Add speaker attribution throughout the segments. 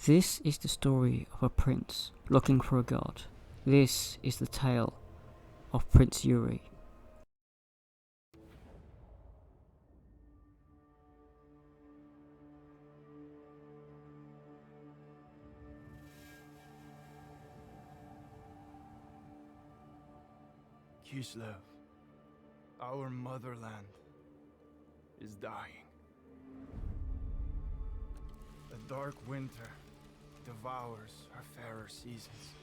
Speaker 1: This is the story of a prince looking for a god. This is the tale of Prince Yuri.
Speaker 2: Kislev, our motherland, is dying. The dark winter devours our fairer seasons.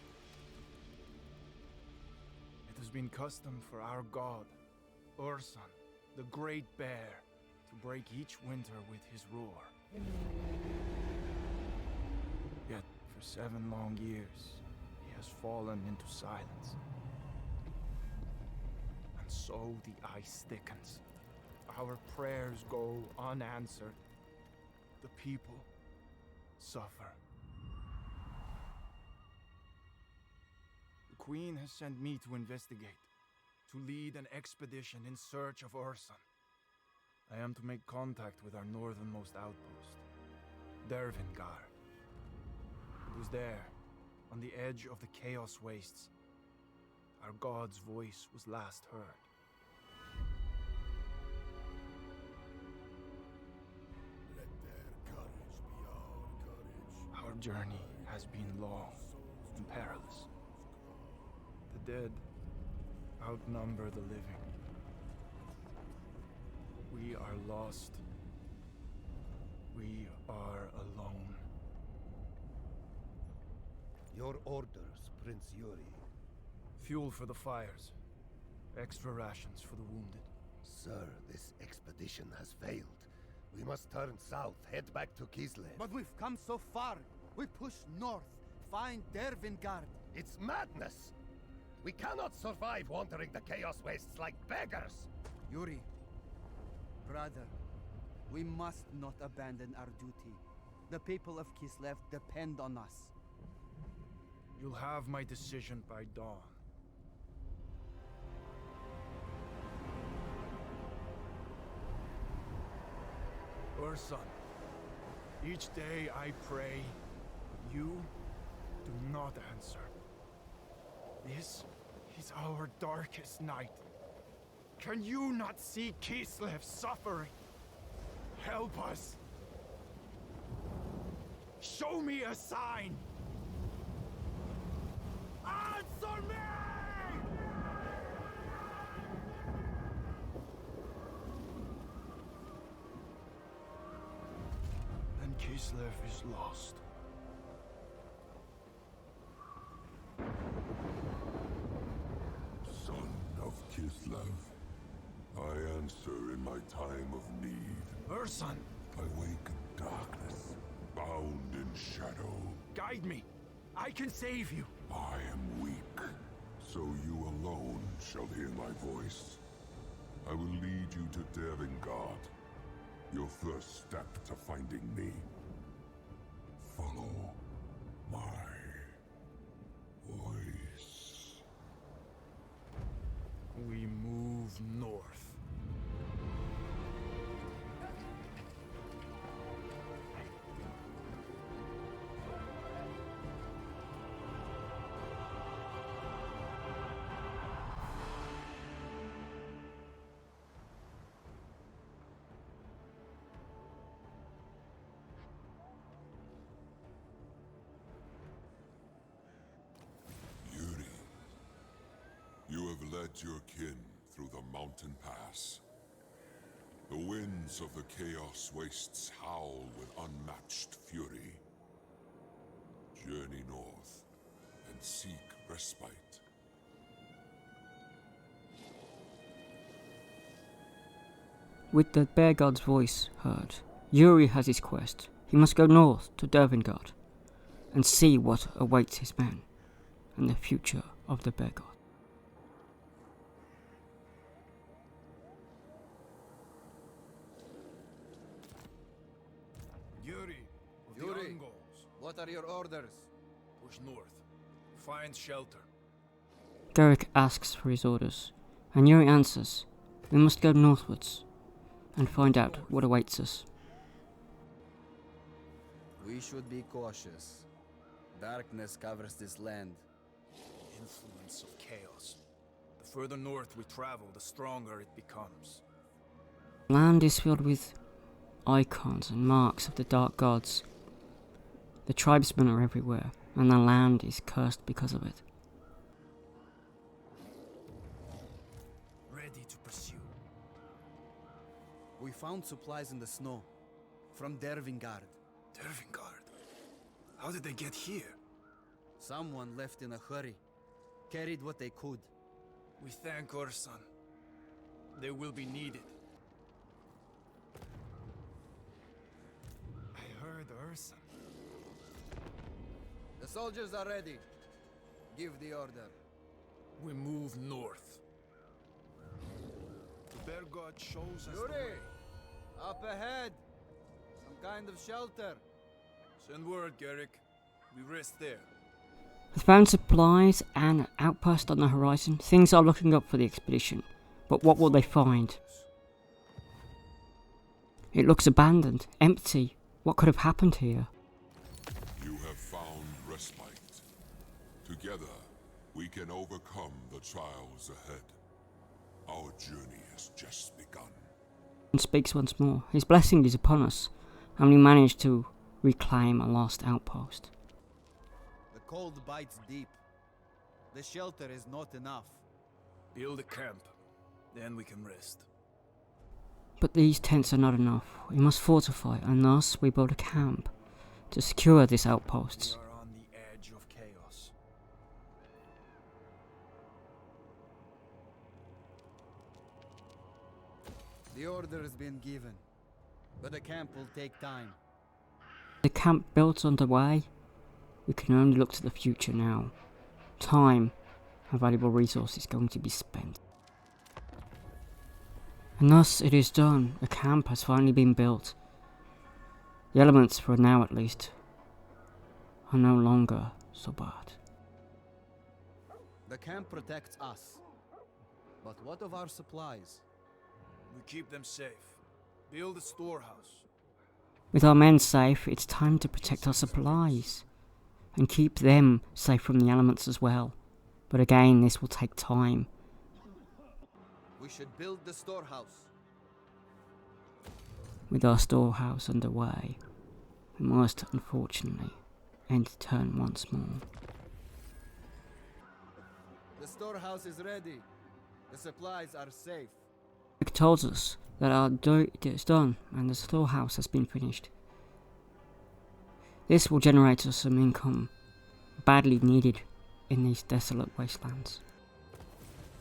Speaker 2: It has been custom for our god, Ursun, the great bear, to break each winter with his roar. Yet, for 7 long years, he has fallen into silence. And so the ice thickens. Our prayers go unanswered. The people suffer. The Queen has sent me to investigate, to lead an expedition in search of Ursun. I am to make contact with our northernmost outpost, Dervingar. It was there, on the edge of the Chaos Wastes, our god's voice was last heard.
Speaker 3: Let their courage be our courage.
Speaker 2: Our journey has been long and perilous. The dead outnumber the living. We are lost. We are alone.
Speaker 3: Your orders, Prince Yuri.
Speaker 2: Fuel for the fires. Extra rations for the wounded.
Speaker 3: Sir, this expedition has failed. We must turn south, head back to Kislev.
Speaker 4: But we've come so far. We push north, find Dervingar.
Speaker 3: It's madness! We cannot survive wandering the Chaos Wastes like beggars!
Speaker 4: Yuri, brother, we must not abandon our duty. The people of Kislev depend on us.
Speaker 2: You'll have my decision by dawn. Ursun, each day I pray, you do not answer. This is our darkest night. Can you not see Kislev suffering? Help us. Show me a sign. Answer me! Then Kislev is lost.
Speaker 5: Son of Kislev, I answer in my time of need.
Speaker 2: Ursun,
Speaker 5: I wake in darkness, bound in shadow.
Speaker 2: guide me. I can save you.
Speaker 5: I am weak, so you alone shall hear my voice. I will lead you to Dervingar, your first step to finding me. Follow my voice.
Speaker 2: We move north.
Speaker 5: Yuri, you have led your kin through the mountain pass. The winds of the Chaos Wastes howl with unmatched fury. Journey north and seek respite.
Speaker 1: With the bear god's voice heard, Yuri has his quest. He must go north to Dervingar and see what awaits his men and the future of the bear god.
Speaker 2: Yuri, of the
Speaker 4: Yuri.
Speaker 2: Ungols.
Speaker 4: What are your orders?
Speaker 2: Push north. Find shelter.
Speaker 1: Derek asks for his orders, and Yuri answers, we must go northwards and find out what awaits us.
Speaker 4: We should be cautious. Darkness covers this land.
Speaker 2: Influence of chaos. The further north we travel, the stronger it becomes.
Speaker 1: Land is filled with icons and marks of the dark gods. The tribesmen are everywhere, and the land is cursed because of it.
Speaker 2: Ready to pursue.
Speaker 4: We found supplies in the snow. From Dervingard.
Speaker 2: Dervingard? How did they get here?
Speaker 4: Someone left in a hurry. Carried what they could.
Speaker 2: We thank Ursun. They will be needed. I heard Ursun.
Speaker 4: The soldiers are ready. Give the order.
Speaker 2: We move north. The bear god shows us the
Speaker 4: Yuri!
Speaker 2: way.
Speaker 4: Up ahead! Some kind of shelter.
Speaker 2: Send word, Garrick. We rest there.
Speaker 1: With found supplies and an outpost on the horizon, things are looking up for the expedition. But what will they find? It looks abandoned, empty. What could have happened here?
Speaker 5: You have found respite. Together, we can overcome the trials ahead. Our journey has just begun.
Speaker 1: And speaks once more. His blessing is upon us, and we manage to reclaim a lost outpost.
Speaker 4: The cold bites deep. The shelter is not enough.
Speaker 2: Build a camp. Then we can rest.
Speaker 1: But these tents are not enough. We must fortify, and thus we build a camp to secure this outpost.
Speaker 2: We are on the edge of chaos.
Speaker 4: The order has been given, but the camp will take time.
Speaker 1: The camp built underway. We can only look to the future now. Time, a valuable resource, is going to be spent. And thus it is done. A camp has finally been built. The elements, for now at least, are no longer so bad.
Speaker 4: The camp protects us. But what of our supplies?
Speaker 2: We keep them safe. Build a storehouse.
Speaker 1: With our men safe, it's time to protect our supplies and keep them safe from the elements as well. But again, this will take time.
Speaker 4: We should build the storehouse.
Speaker 1: With our storehouse underway, we must unfortunately end turn once more.
Speaker 4: The storehouse is ready. The supplies are safe.
Speaker 1: Rick tells us that our dirt is done and the storehouse has been finished. This will generate us some income badly needed in these desolate wastelands.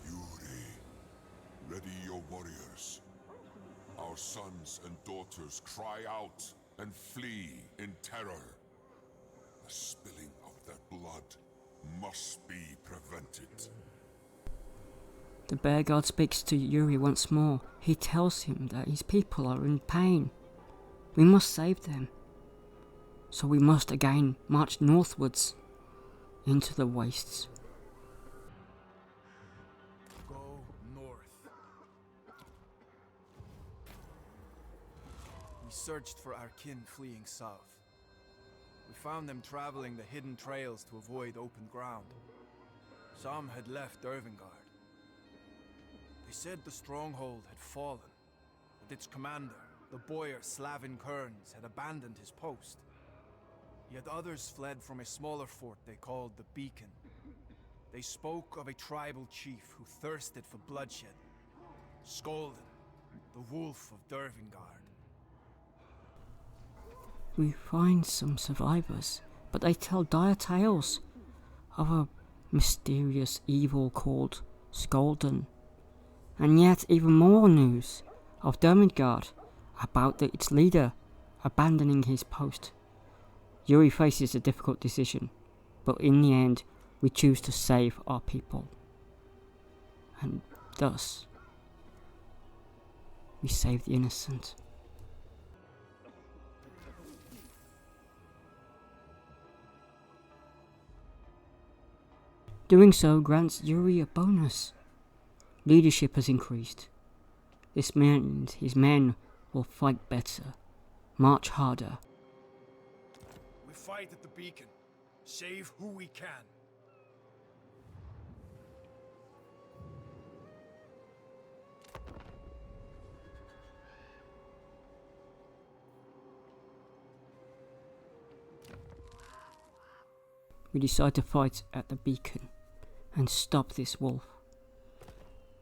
Speaker 5: Yuri, ready your warriors. Our sons and daughters cry out and flee in terror. The spilling of their blood must be prevented.
Speaker 1: The bear god speaks to Yuri once more. He tells him that his people are in pain. We must save them. So we must again march northwards into the wastes.
Speaker 2: Go north. We searched for our kin fleeing south. We found them traveling the hidden trails to avoid open ground. Some had left Dervingard. They said the stronghold had fallen, but its commander, the boyar Slavin Kearns, had abandoned his post. Yet others fled from a smaller fort they called the Beacon. They spoke of a tribal chief who thirsted for bloodshed, Skolden, the wolf of Dervingard.
Speaker 1: We find some survivors, but they tell dire tales of a mysterious evil called Skolden. And yet even more news of Dervingard about its leader abandoning his post. Yuri faces a difficult decision, but in the end we choose to save our people. And thus we save the innocent. Doing so grants Yuri a bonus. Leadership has increased. This means his men will fight better, march harder.
Speaker 2: fight at the beacon. Save who we can.
Speaker 1: We decide to fight at the beacon and stop this wolf.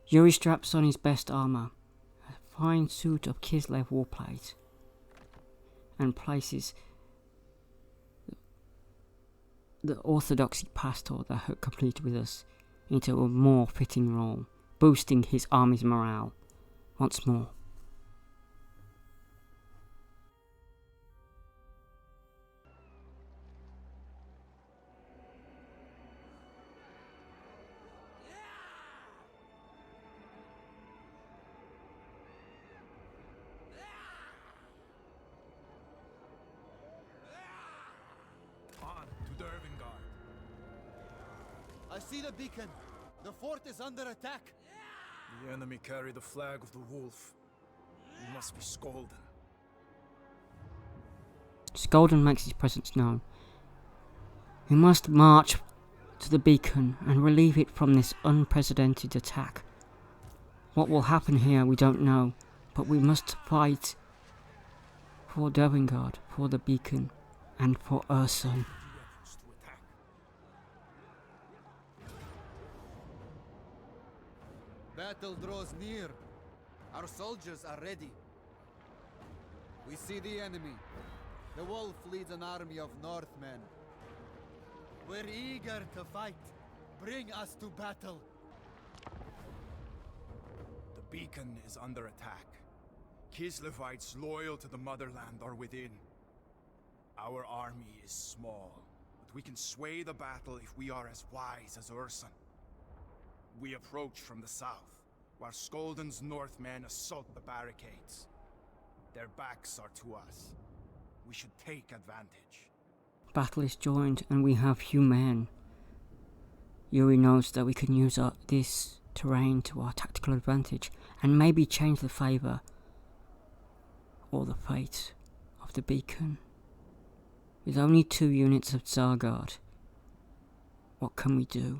Speaker 1: Yuri straps on his best armor, a fine suit of kislev warplate, and places the orthodoxy pastor that had completed with us into a more fitting role, boosting his army's morale once more.
Speaker 2: On to Dervingard.
Speaker 4: I see the beacon. The fort is under attack.
Speaker 2: The enemy carry the flag of the wolf. We must be Skolden.
Speaker 1: Skolden makes his presence known. We must march to the beacon and relieve it from this unprecedented attack. What will happen here we don't know, but we must fight for Dervingard, for the beacon, and for Ursun.
Speaker 2: Efforts to attack.
Speaker 4: Battle draws near. Our soldiers are ready. We see the enemy. The wolf leads an army of Northmen. We're eager to fight. Bring us to battle.
Speaker 2: The beacon is under attack. Kislevites loyal to the motherland are within. Our army is small, but we can sway the battle if we are as wise as Ursun. We approach from the south, while Skolden's Northmen assault the barricades. Their backs are to us. We should take advantage.
Speaker 1: Battle is joined and we have few men. Yuri knows that we can use this terrain to our tactical advantage and maybe change the favour or the fate of the beacon. With only 2 units of Zargard, what can we do?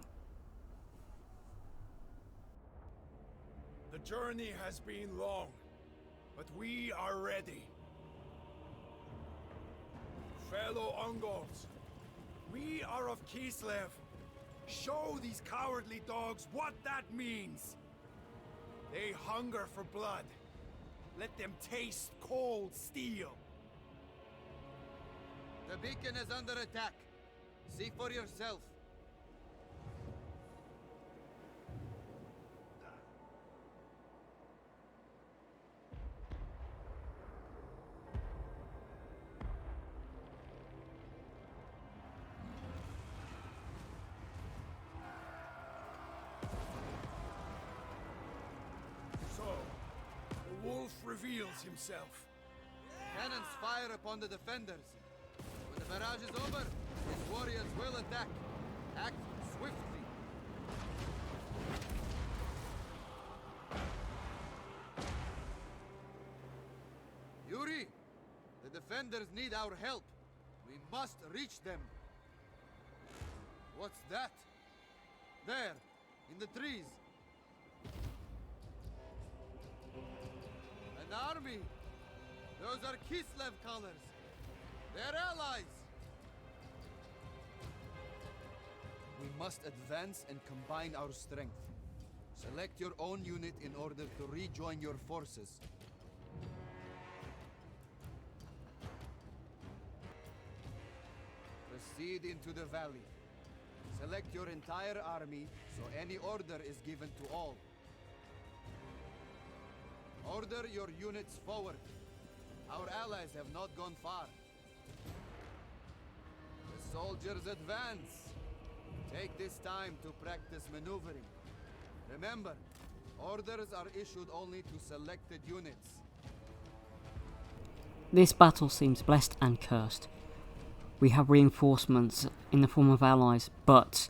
Speaker 2: The journey has been long, but we are ready. Fellow Ungols, we are of Kislev. Show these cowardly dogs what that means. They hunger for blood. Let them taste cold steel.
Speaker 4: The beacon is under attack. See for yourself.
Speaker 2: So, the wolf reveals himself.
Speaker 4: Cannons fire upon the defenders. When the barrage is over, his warriors will attack. Act swiftly. Yuri, the defenders need our help. We must reach them. What's that? There, in the trees. An army. Those are Kislev colors. They're allies! We must advance and combine our strength. Select your own unit in order to rejoin your forces. Proceed into the valley. Select your entire army so any order is given to all. Order your units forward. Our allies have not gone far. The soldiers advance. Take this time to practice maneuvering. Remember, orders are issued only to selected units.
Speaker 1: This battle seems blessed and cursed. We have reinforcements in the form of allies, but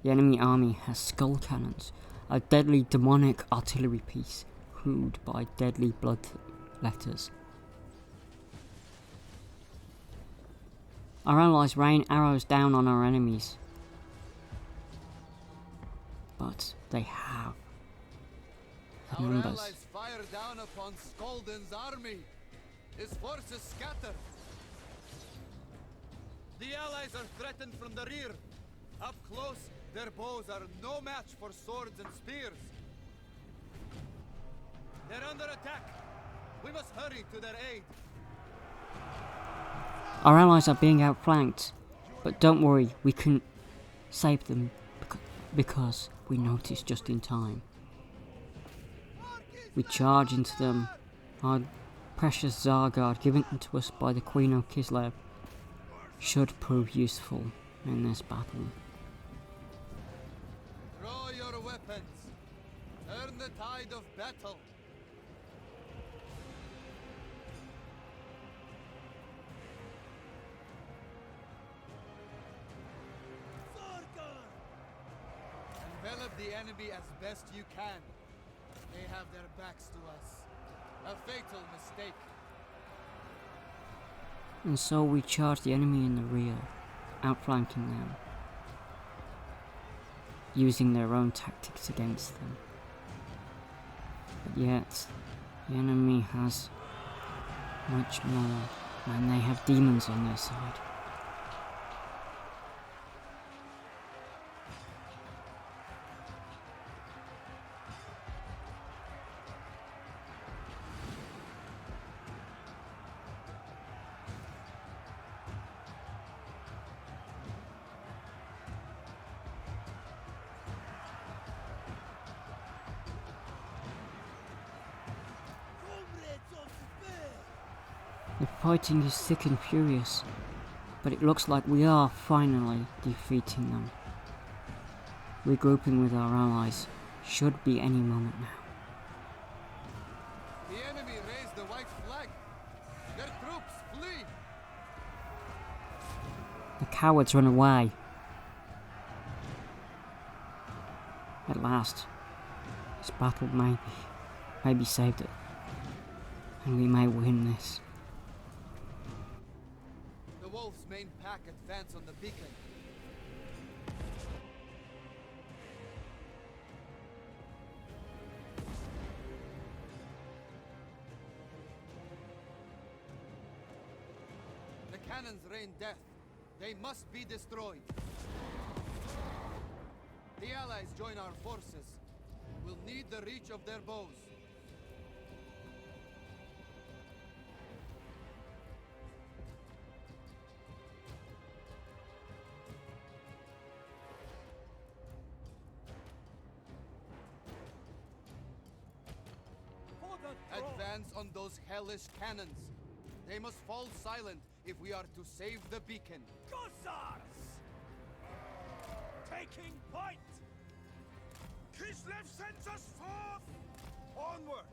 Speaker 1: the enemy army has skull cannons, a deadly demonic artillery piece, crewed by deadly blood letters. Our allies rain arrows down on our enemies. But they have the
Speaker 4: Our
Speaker 1: numbers.
Speaker 4: allies fire down upon Skolden's army. His forces scatter. The allies are threatened from the rear. Up close, their bows are no match for swords and spears. They're under attack. We must hurry to their aid.
Speaker 1: Our allies are being outflanked, but don't worry, we can save them because we noticed just in time. We charge into them. Our precious Zargard given to us by the Queen of Kislev should prove useful in this battle.
Speaker 4: Draw your weapons. Turn the tide of battle. Envelop the enemy as best you can. They have their backs to us. A fatal mistake.
Speaker 1: And so we charge the enemy in the rear, outflanking them, using their own tactics against them. But yet, the enemy has much more, and they have demons on their side. The fighting is thick and furious, but it looks like we are finally defeating them. Regrouping with our allies should be any moment now.
Speaker 4: The enemy raised the white flag. Their troops flee.
Speaker 1: The cowards run away. At last, this battle maybe saved it, and we may win this.
Speaker 4: The wolf's main pack advance on the beacon. The cannons rain death. They must be destroyed. The allies join our forces. We'll need the reach of their bows. Advance on those hellish cannons. They must fall silent if we are to save the beacon.
Speaker 6: Hussars! Taking point! Kislev sends us forth! Onward!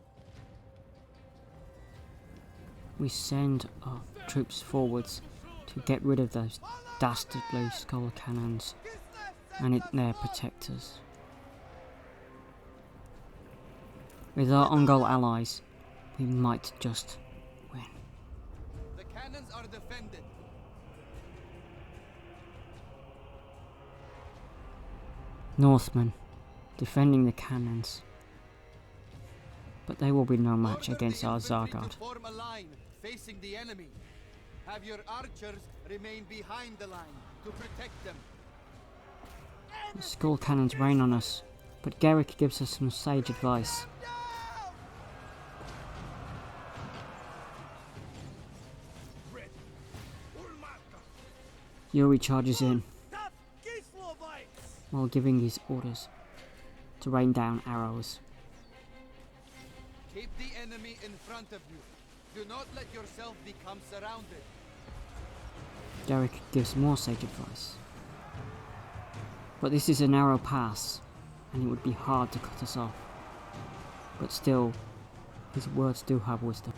Speaker 1: We send our troops forwards to get rid of those dastardly skull cannons and their protectors. With our Ongol allies, we might just win.
Speaker 4: The cannons are defended.
Speaker 1: Northmen defending the cannons, but they will be no match
Speaker 4: Order
Speaker 1: against
Speaker 4: the
Speaker 1: our
Speaker 4: infantry
Speaker 1: Zargard.
Speaker 4: to form a line facing the enemy. Have your archers remain behind the line to protect them.
Speaker 1: The skull cannons rain on us, but Garrick gives us some sage advice. Yuri charges in, while giving his orders to rain down arrows.
Speaker 4: Keep the enemy in front of you. Do not let yourself become surrounded.
Speaker 1: Garrick gives more sage advice. But this is a narrow pass, and it would be hard to cut us off. But still, his words do have wisdom.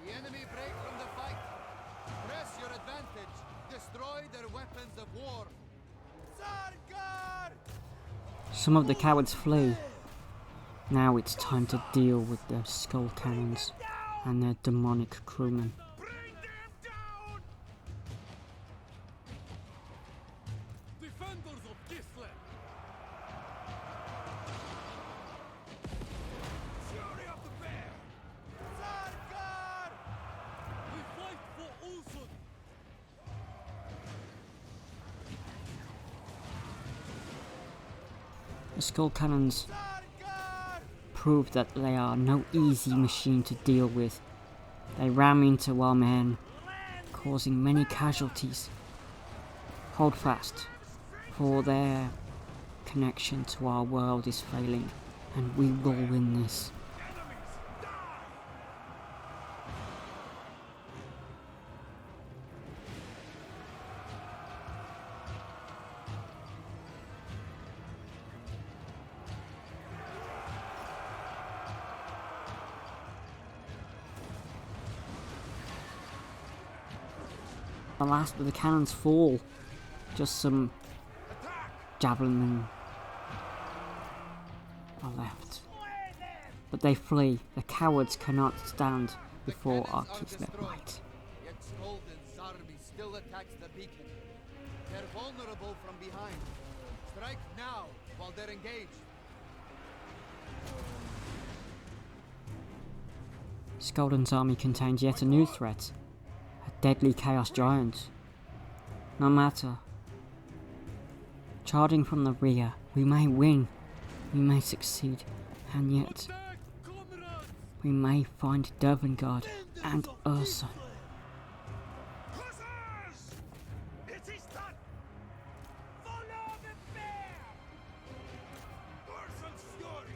Speaker 4: The enemy break from the fight. Press your advantage. Destroy their weapons of war. Zargard!
Speaker 1: Some of the cowards flee. Now it's time to deal with their skull cannons and their demonic crewmen.
Speaker 6: Bring
Speaker 1: The skull cannons prove that they are no easy machine to deal with. They ram into our men, causing many casualties. Hold fast, for their connection to our world is failing, and we will win this. The last of the cannons fall. Just some javelin men are left. But they flee. The cowards cannot stand before our kislev might.
Speaker 4: Yet Skolden's army still attacks the beacon. They're vulnerable from behind. Strike now while they're engaged.
Speaker 1: Skolden's army contains yet a new threat. A deadly chaos giant. No matter. Charging from the rear, we may win. We may succeed. And yet, we may find Dervengard and Ursun.
Speaker 6: Hussars! It is done! Follow the bear! Ursun's fury!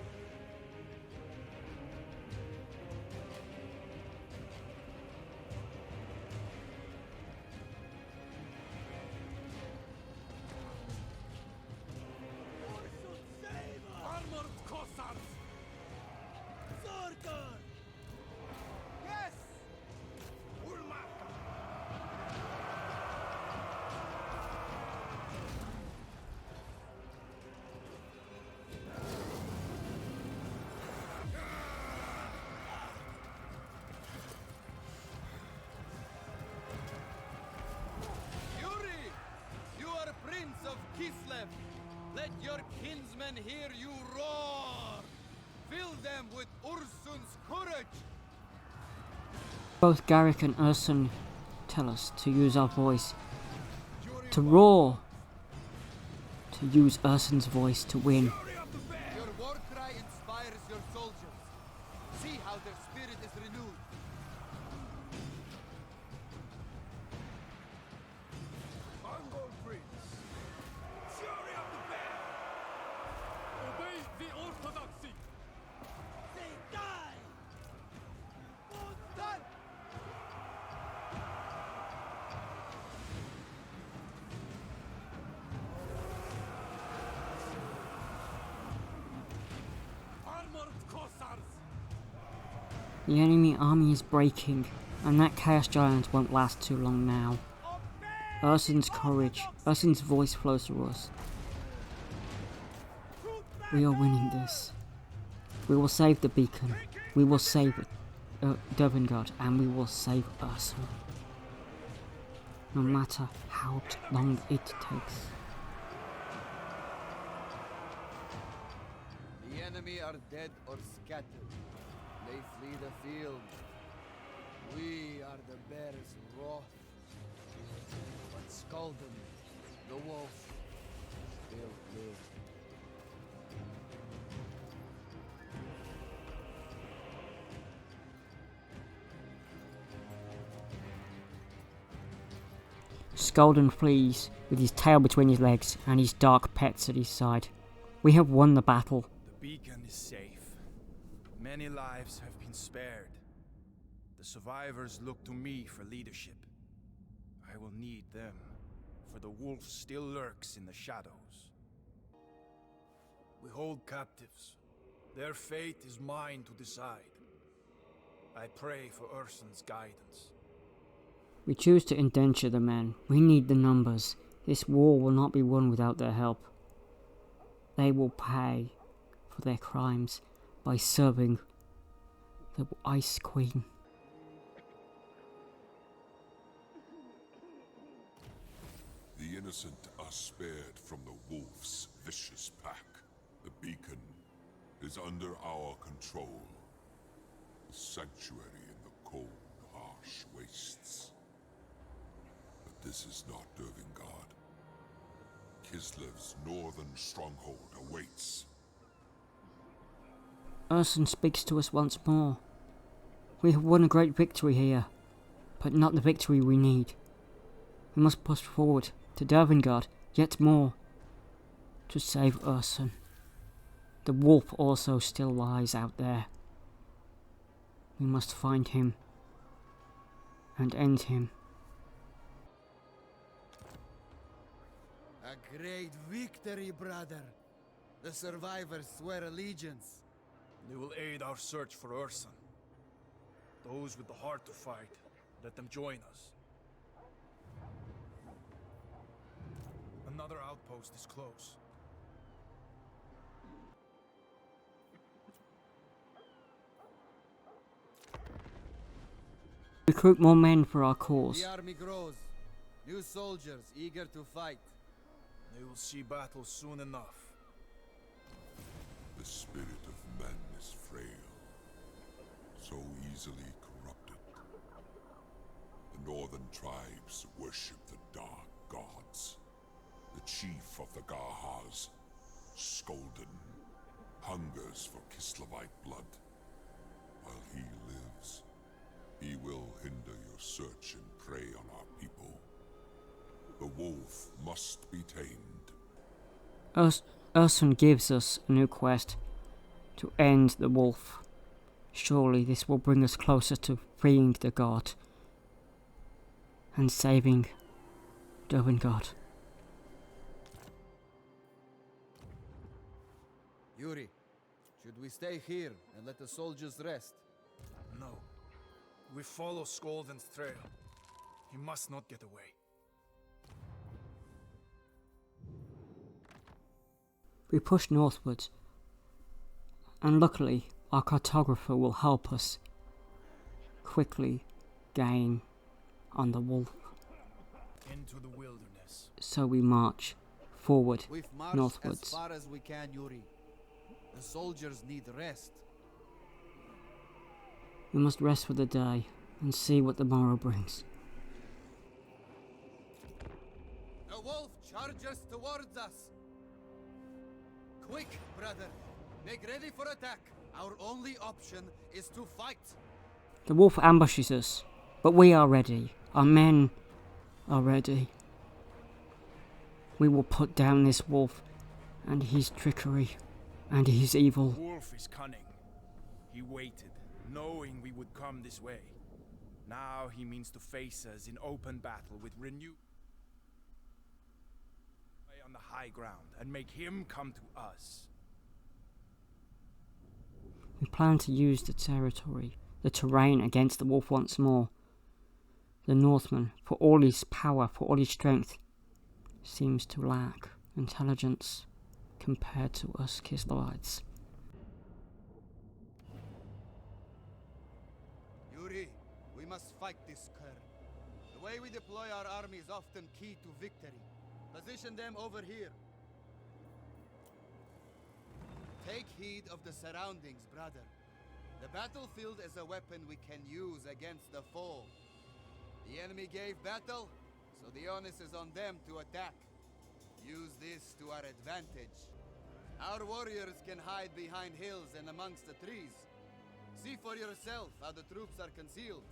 Speaker 6: Armored Cossars! Zorgar! Yes! Ulmaka!
Speaker 4: Yuri! You are Prince of Kislev! Let your kinsmen hear you roar! Fill them with Ursun's courage!
Speaker 1: Both Garrick and Ursun tell us to use our voice, to roar, to use Ursun's voice to win.
Speaker 4: Your war cry inspires your soldiers. See how their spirit is renewed.
Speaker 6: Mongol Prince! Fury of the bear! Obey the orthodoxy! They die! Done! Armored Cossars!
Speaker 1: The enemy army is breaking, and that chaos giant won't last too long now. Ursun's courage, Ursun's voice flows through us. We are winning this. We will save the beacon. We will save Dervengard, and we will save Ursun. No matter how long it takes.
Speaker 4: The enemy are dead or scattered. They flee the field. We are the bear's wrath. But Skolden, the wolf, still lives.
Speaker 1: Skolden flees with his tail between his legs and his dark pets at his side. We have won the battle.
Speaker 2: The beacon is safe. Many lives have been spared. The survivors look to me for leadership. I will need them, for the wolf still lurks in the shadows. We hold captives. Their fate is mine to decide. I pray for Ursun's guidance.
Speaker 1: We choose to indenture the men. We need the numbers. This war will not be won without their help. They will pay for their crimes by serving the Ice Queen.
Speaker 5: The innocent are spared from the wolf's vicious pack. The beacon is under our control. A sanctuary in the cold, harsh wastes. But this is not Dervengard. Kislev's northern stronghold awaits.
Speaker 1: Ursun speaks to us once more. We have won a great victory here, but not the victory we need. We must push forward to Dervingard yet more to save Ursun. The wolf also still lies out there. We must find him and end him.
Speaker 4: A great victory, brother. The survivors swear allegiance.
Speaker 2: They will aid our search for Ursun. Those with the heart to fight, let them join us. Another outpost is close.
Speaker 1: Recruit more men for our cause.
Speaker 4: The army grows. New soldiers eager to fight.
Speaker 2: They will see battle soon enough.
Speaker 5: The spirit of men is frail, so easily corrupted. The northern tribes worship the dark gods. The chief of the Garhas, Skolden, hungers for Kislevite blood. While he lives, he will hinder your search and prey on our people. The wolf must be tamed.
Speaker 1: Ursun gives us a new quest to end the wolf. Surely this will bring us closer to freeing the god and saving Dervingard.
Speaker 4: Yuri, should we stay here and let the soldiers rest?
Speaker 2: No. We follow Skolden's trail. He must not get away.
Speaker 1: We push northwards, and luckily our cartographer will help us quickly gain on the wolf.
Speaker 2: Into the wilderness.
Speaker 1: So we march forward
Speaker 4: We've marched
Speaker 1: northwards.
Speaker 4: as far as we can, Yuri. The soldiers need rest.
Speaker 1: We must rest for the day and see what the morrow brings.
Speaker 4: The wolf charges towards us. Quick, brother. Make ready for attack. Our only option is to fight.
Speaker 1: The wolf ambushes us, but we are ready. Our men are ready. We will put down this wolf and his trickery and his evil.
Speaker 2: The wolf is cunning. He waited, knowing we would come this way. Now he means to face us in open battle with renewed on the high ground and make him come to us.
Speaker 1: We plan to use the territory, the terrain against the wolf once more. The Northman, for all his power, for all his strength, seems to lack intelligence compared to us Kislevites.
Speaker 4: Yuri, we must fight this cur. The way we deploy our army is often key to victory. Position them over here. Take heed of the surroundings, brother. The battlefield is a weapon we can use against the foe. The enemy gave battle, so the onus is on them to attack. Use this to our advantage. Our warriors can hide behind hills and amongst the trees. See for yourself how the troops are concealed.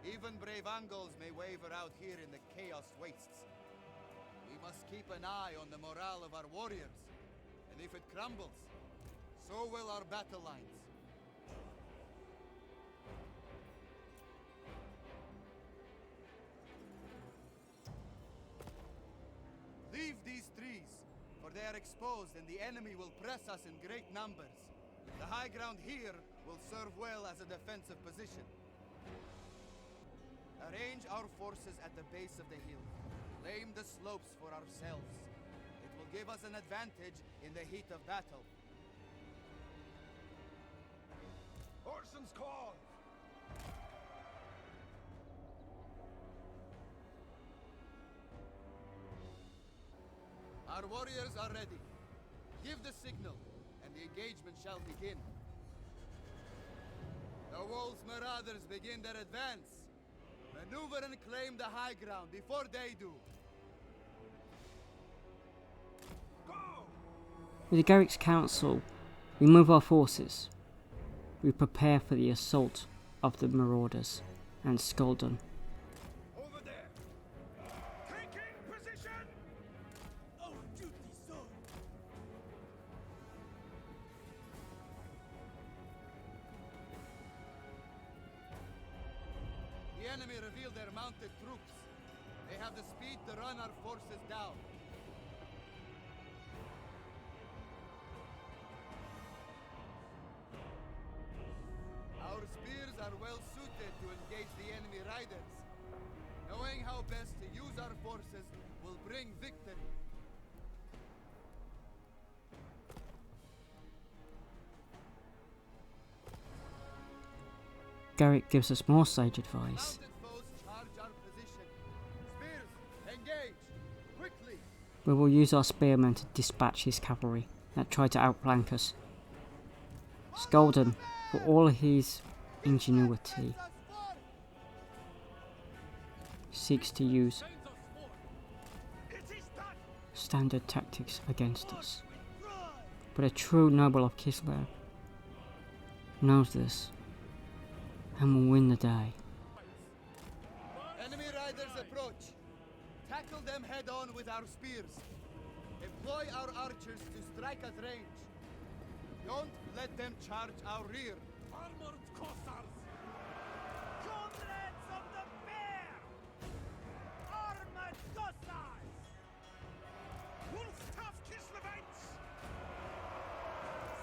Speaker 4: Even brave Angles may waver out here in the Chaos Wastes. We must keep an eye on the morale of our warriors. And if it crumbles, so will our battle lines. Leave these trees, for they are exposed and the enemy will press us in great numbers. The high ground here will serve well as a defensive position. Arrange our forces at the base of the hill. Claim the slopes for ourselves. It will give us an advantage in the heat of battle.
Speaker 2: Ursun's call!
Speaker 4: Our warriors are ready. Give the signal, and the engagement shall begin. The wolves' marauders begin their advance. Maneuver and claim the high ground before they do.
Speaker 2: Go!
Speaker 1: With Garrick's counsel, we move our forces. We prepare for the assault of the marauders and Skulden.
Speaker 6: Over there! Taking position! Oh, duty, so!
Speaker 4: The enemy reveal their mounted troops. They have the speed to run our forces down. Our spears are well suited to engage the enemy riders. Knowing how best to use our forces will bring victory.
Speaker 1: Garrick gives us more sage advice.
Speaker 4: Mounted foes charge our position. Spears, engage! Quickly!
Speaker 1: We will use our spearmen to dispatch his cavalry that try to outflank us. Skulden, for all his ingenuity, seeks to use
Speaker 6: It is done!
Speaker 1: standard tactics against us. But a true noble of Kislev knows this and will win the day.
Speaker 4: Enemy riders approach. Tackle them head on with our spears. Employ our archers to strike at range. Don't let them charge our rear.
Speaker 6: Armored Cossars! Comrades of the Bear! Armored Cossars! Wolf-tough Kislevites!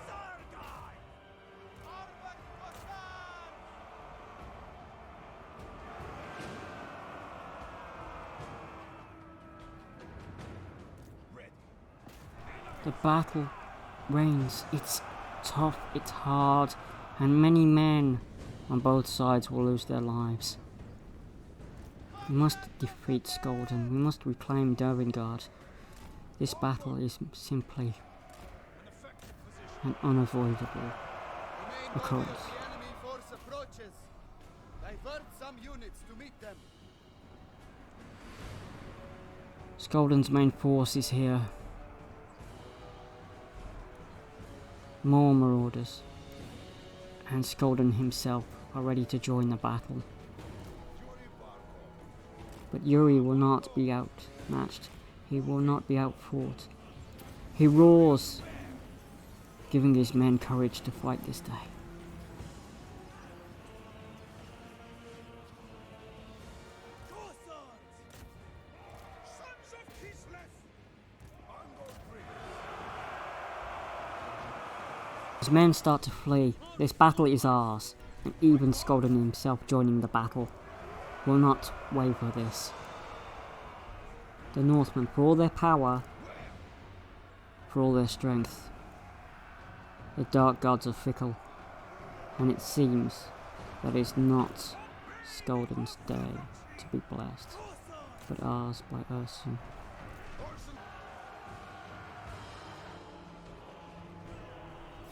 Speaker 6: Sargai! Armored Cossars! Ready.
Speaker 1: The battle reigns. It's tough, it's hard, and many men on both sides will lose their lives. We must defeat Skulden. We must reclaim Dervingard. This battle is simply an unavoidable
Speaker 4: Remain
Speaker 1: occurrence.
Speaker 4: ready as the enemy force approaches. Divert some units to meet them.
Speaker 1: Skulden's main force is here. More marauders and Skulden himself are ready to join the battle. But Yuri will not be outmatched. He will not be outfought. He roars, giving his men courage to fight this day.
Speaker 6: Cossars! Sons of Kislev! Ango free!
Speaker 1: As men start to flee, this battle is ours, and even Skulden himself joining the battle will not waver this. The Northmen, for all their power, for all their strength, the dark gods are fickle, and it seems that it's not Skulden's day to be blessed, but ours by Ursun.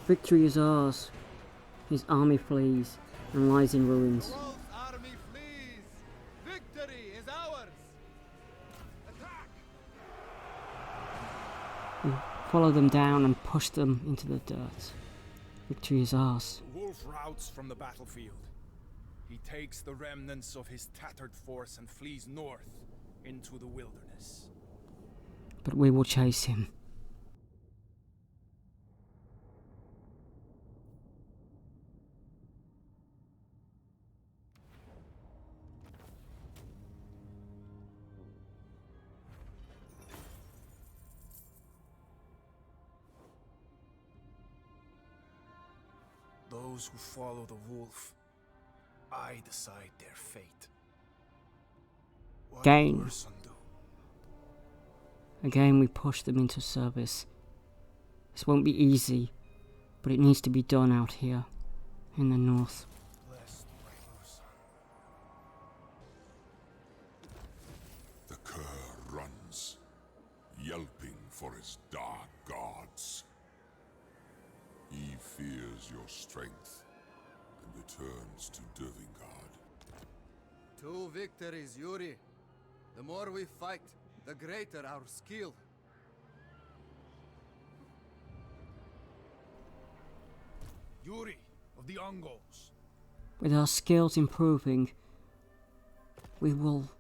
Speaker 1: Victory is ours. His army flees and lies in ruins.
Speaker 4: Wolf's army flees. Victory is ours. Attack!
Speaker 1: We follow them down and push them into the dirt. Victory is ours.
Speaker 2: The wolf routs from the battlefield. He takes the remnants of his tattered force and flees north into the wilderness.
Speaker 1: But we will chase him.
Speaker 2: Those who follow the wolf, I decide their fate. What
Speaker 1: Gain.
Speaker 2: will Ursun do?
Speaker 1: Again, we push them into service. This won't be easy, but it needs to be done out here in the north.
Speaker 2: Blessed by Ursun.
Speaker 5: The cur runs, yelping for his dark gods. He fears your strength and returns to Dervingard.
Speaker 4: 2 victories, Yuri. The more we fight, the greater our skill.
Speaker 2: Yuri of the Ungols.
Speaker 1: With our skills improving, we will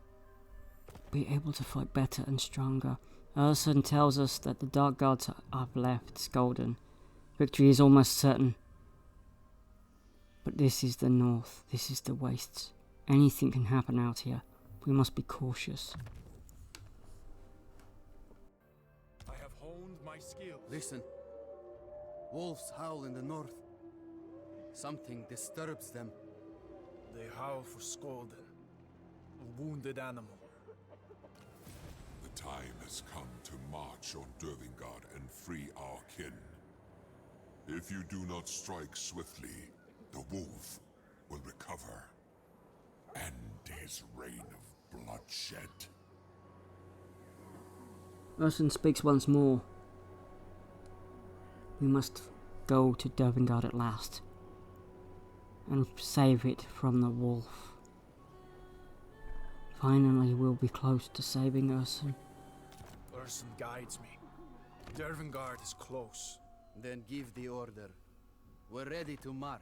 Speaker 1: be able to fight better and stronger. Ursun tells us that the Dark Gods have left Skolden. Victory is almost certain. But this is the north, this is the wastes. Anything can happen out here. We must be cautious.
Speaker 2: I have honed my skills.
Speaker 4: Listen. Wolves howl in the north. Something disturbs them.
Speaker 2: They howl for Skolden, a wounded animal.
Speaker 5: The time has come to march on Dervingard and free our kin. If you do not strike swiftly, the wolf will recover. End his reign of bloodshed.
Speaker 1: Ursun speaks once more. We must go to Dervingard at last and save it from the wolf. Finally, we'll be close to saving Ursun.
Speaker 2: Ursun guides me. Dervingard is close.
Speaker 4: Then give the order. We're ready to march.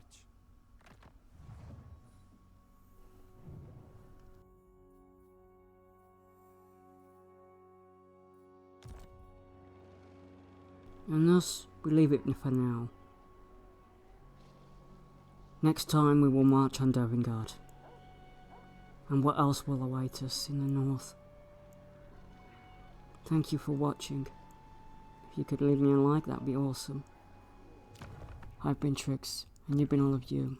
Speaker 1: And thus, we leave it for now. Next time we will march on Dervingard. And what else will await us in the north? Thank you for watching. If you could leave me a like, that'd be awesome. I've been Trix, and you've been all of you.